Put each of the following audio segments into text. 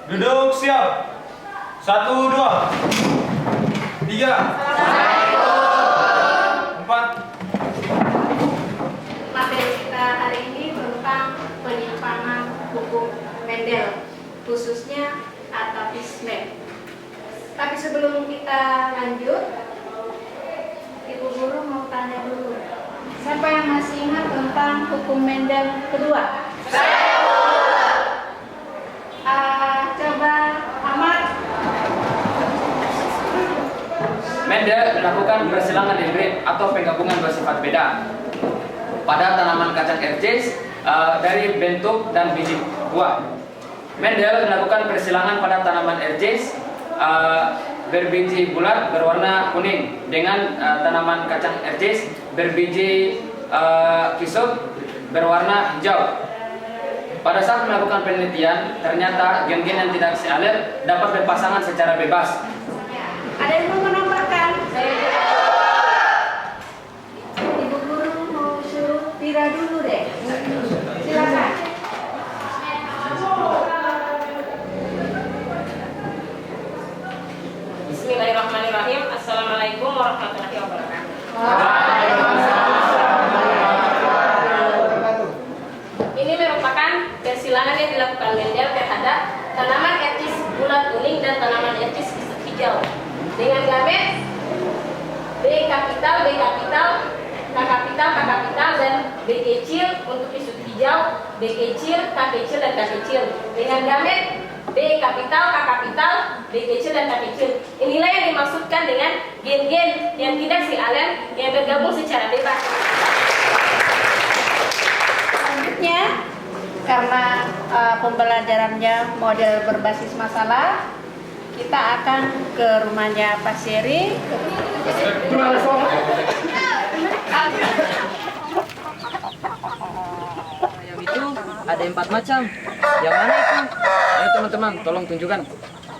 Duduk siap. 1, 2, 3. Assalamualaikum. 4. Materi kita hari ini tentang penyimpangan hukum Mendel, khususnya atavisme. Tapi sebelum kita lanjut, Ibu Guru mau tanya dulu. Siapa yang masih ingat tentang hukum Mendel kedua? Coba Ahmad. Mendel melakukan persilangan hibrid atau penggabungan dua sifat beda pada tanaman kacang ercis dari bentuk dan biji buah. Mendel melakukan persilangan pada tanaman ercis berbiji bulat berwarna kuning dengan tanaman kacang ercis berbiji kisub berwarna hijau. Pada saat melakukan penelitian, ternyata gen-gen yang tidak sealer dapat berpasangan secara bebas. Ada yang mau menambahkan? Ibu Guru mau suruh Tira dulu deh. Silakan. Bismillahirrahmanirrahim. Assalamualaikum warahmatullahi wabarakatuh. Ini merupakan persilangan yang dilakukan Mendel terhadap tanaman ercis bulat kuning dan tanaman ercis kisub hijau dengan gamet B kapital, B kapital, K kapital, K kapital, dan B kecil untuk kisub hijau, B kecil, K kecil, dan K kecil dengan gamet B kapital, K kapital, B kecil, dan K kecil. Inilah yang dimaksudkan dengan gen-gen yang tidak sialen yang bergabung secara bebas. Selanjutnya, karena pembelajarannya model berbasis masalah, kita akan ke rumahnya Pak Seri. Ayam itu ada 4 macam. Yang mana itu? Ayo teman-teman, tolong tunjukkan.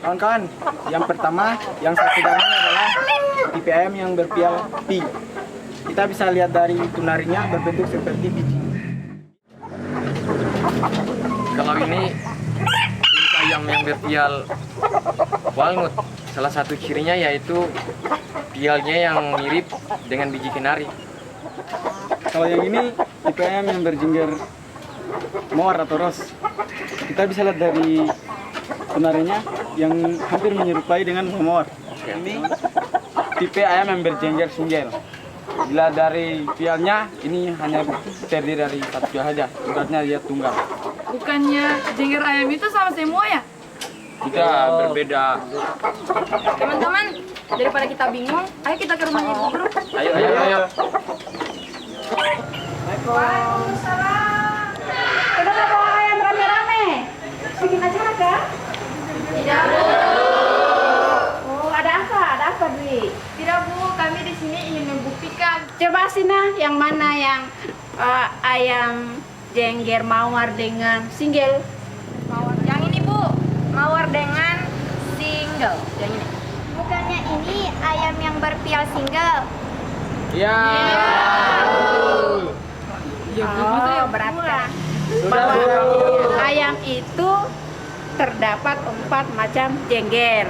Kawan-kawan, yang pertama, yang satu gambarnya adalah tipe ayam yang berpial pi. Kita bisa lihat dari tunarinya berbentuk seperti biji. Kalau ini jenis ayam yang berpial walnut. Salah satu cirinya yaitu pialnya yang mirip dengan biji kenari. Kalau yang ini, tipe ayam yang berjengger mawar atau ros. Kita bisa lihat dari tunarinya yang hampir menyerupai dengan mawar. Ini tipe ayam yang berjengger singgel. Bila dari pialnya, ini hanya terdiri dari satu pial saja. Ibaratnya dia tunggal. Bukannya jengger ayam itu sama semua ya? Tidak, berbeda. Teman-teman, daripada kita bingung, ayo kita ke rumahnya Ibu Guru. Ayo. Waalaikumsalam. Kenapa bawa ayam rame-rame? Bikin acara kah? Tidak, Bu. Oh, ada apa? Ada apa, Dwi? Tidak Bu, kami di sini ingin membuktikan. Coba Sina, yang mana yang ayam jengger mawar dengan single? Yang ini Bu, mawar dengan single. Yang ini. Bukannya ini ayam yang berpial single? Ya. Oh, berarti bahwa ayam itu terdapat 4 macam jengger.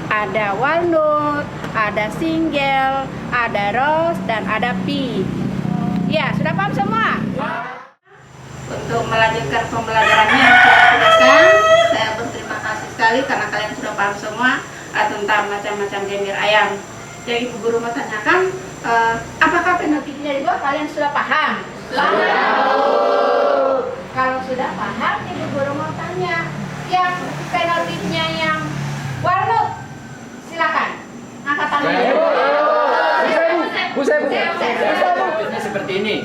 Ada walnut, ada single, ada rose, dan ada pi. Ya, sudah paham semua? Untuk melanjutkan pembelajarannya yang sudah jelaskan, saya berterima kasih sekali karena kalian sudah paham semua tentang macam-macam jengger ayam. Yang Ibu Guru mau tanyakan, apakah penelitiannya juga kalian sudah paham? Kalau sudah paham, Ibu Guru mau tanya, yang penelitiannya yang walnut, silakan angkat tangannya. Contohnya seperti ini.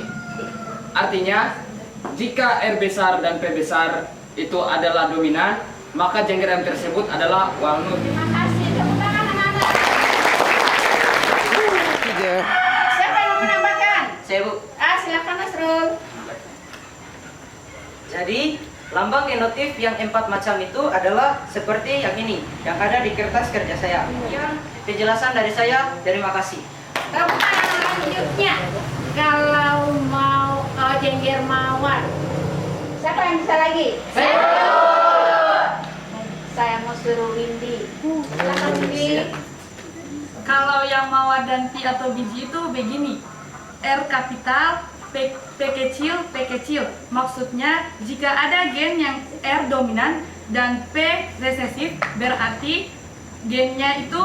Artinya, jika R besar dan P besar itu adalah dominan, maka jengger ayam tersebut adalah walnut. Terima kasih, tepuk tangan anak-anak. Siapa yang mau menambahkan? Saya Bu. Silakan Nasrul. Jadi lambang genotif yang 4 macam itu adalah seperti yang ini yang ada di kertas kerja saya. Penjelasan dari saya, terima kasih. Tepuk tangan selanjutnya. Kalau mau jengger mawar, siapa yang bisa lagi? Saya suruh Windy. Silakan Windy. Kalau yang mawar dan pi atau biji itu begini. R kapital, P kecil, P kecil. Maksudnya jika ada gen yang R dominan dan P resesif, berarti gennya itu,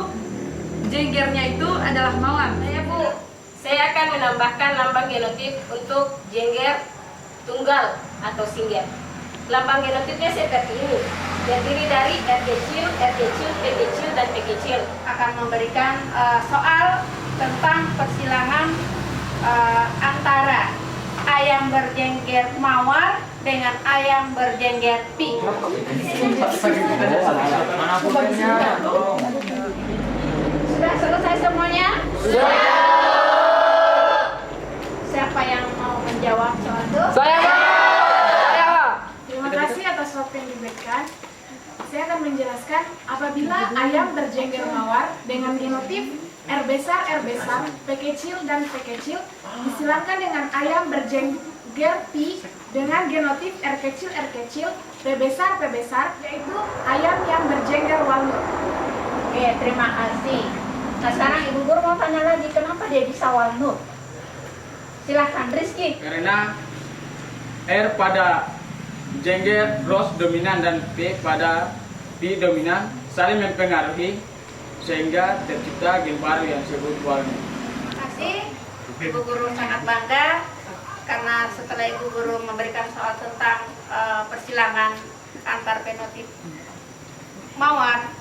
jenggernya itu adalah mawar. Saya Bu, saya akan menambahkan lambang genotip untuk jengger tunggal atau single. Lambang genotipnya seperti ini, terdiri dari R kecil, P kecil, dan P kecil. Akan memberikan soal tentang persilangan antara ayam berjengger mawar dengan ayam berjengger pi. Sudah selesai semuanya? Sudah. Siapa yang mau menjawab soal itu? Terima kasih atas waktu yang diberikan. Saya akan menjelaskan apabila ayam berjengger mawar dengan genotip R besar, P kecil, dan P kecil disilangkan dengan ayam berjengger pi dengan genotip R kecil, P besar, yaitu ayam yang berjengger walnut. Oke, terima kasih. Nah sekarang Ibu Guru mau tanya lagi, kenapa dia bisa walnut? Silahkan Rizky. Karena R pada jengger ros dominan dan P pada pi dominan saling mempengaruhi sehingga tercipta gen baru yang disebut walnut. Terima kasih. Ibu Guru sangat bangga karena setelah Ibu Guru memberikan soal tentang persilangan antar fenotip mawar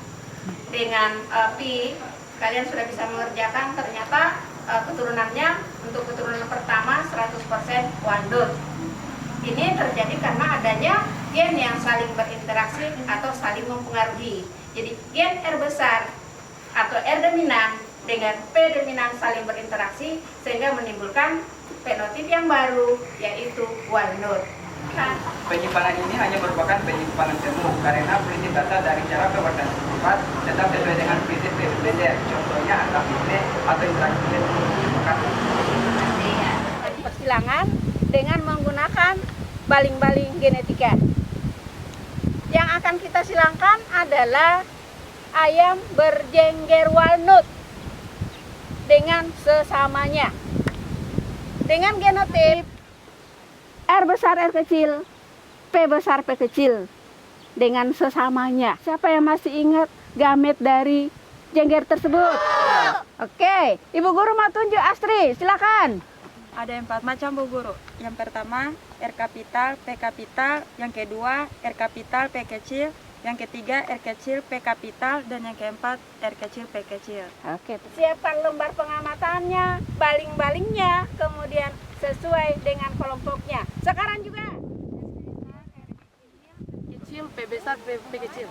dengan pi, kalian sudah bisa mengerjakan. Ternyata keturunannya untuk keturunan pertama 100% walnut. Ini terjadi karena adanya gen yang saling berinteraksi atau saling mempengaruhi. Jadi gen R besar atau R dominan dengan P dominan saling berinteraksi sehingga menimbulkan fenotip yang baru, yaitu walnut. Penyimpanan ini hanya merupakan penyimpanan temu karena prinsip data dari cara pewarnaan sifat tetap sesuai dengan prinsip PSBD. Contohnya angka fitne atau interaksi Persilangan dengan menggunakan baling-baling genetika. Yang akan kita silangkan adalah ayam berjengger walnut dengan sesamanya. Dengan genotip R besar, R kecil, P besar, P kecil dengan sesamanya. Siapa yang masih ingat gamet dari jengger tersebut? Oke, Ibu Guru mau tunjuk Astri, silakan. Ada 4 macam Bu Guru. Yang pertama R kapital, P kapital. Yang kedua R kapital, P kecil. Yang ketiga R kecil, P kapital. Dan yang keempat R kecil, P kecil. Oke, siapkan lembar pengamatannya, baling-balingnya, kemudian sesuai dengan kelompoknya. Sekarang juga Kecil, P besar, P kecil.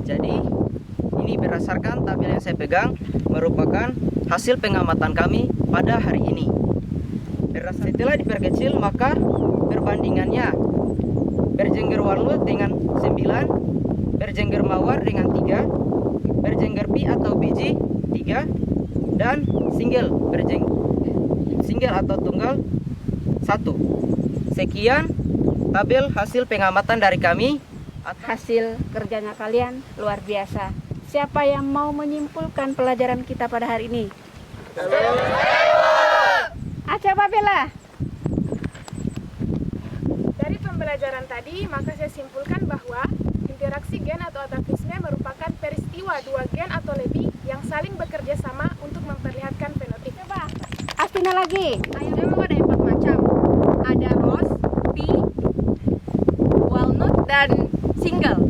Jadi ini berdasarkan tabel yang saya pegang merupakan hasil pengamatan kami pada hari ini. Setelah diperkecil maka perbandingannya berjengger walnut dengan 9, berjengger mawar dengan 3, berjengger pi atau biji 3, dan single atau tunggal 1. Sekian tabel hasil pengamatan dari kami. hasil kerjanya kalian luar biasa. Siapa yang mau menyimpulkan pelajaran kita pada hari ini? Coba Bella. Dari pembelajaran tadi, maka saya simpulkan bahwa interaksi gen atau atavisme merupakan peristiwa dua gen atau lebih yang saling bekerja sama untuk memperlihatkan fenotip. Coba Astina lagi. Ayam memang ada 4 macam. Ada rose, pi, walnut, dan single.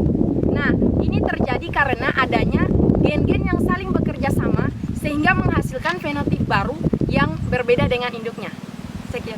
Nah, ini terjadi karena adanya gen-gen yang saling bekerja sama sehingga menghasilkan fenotip baru yang berbeda dengan induknya. Sekian.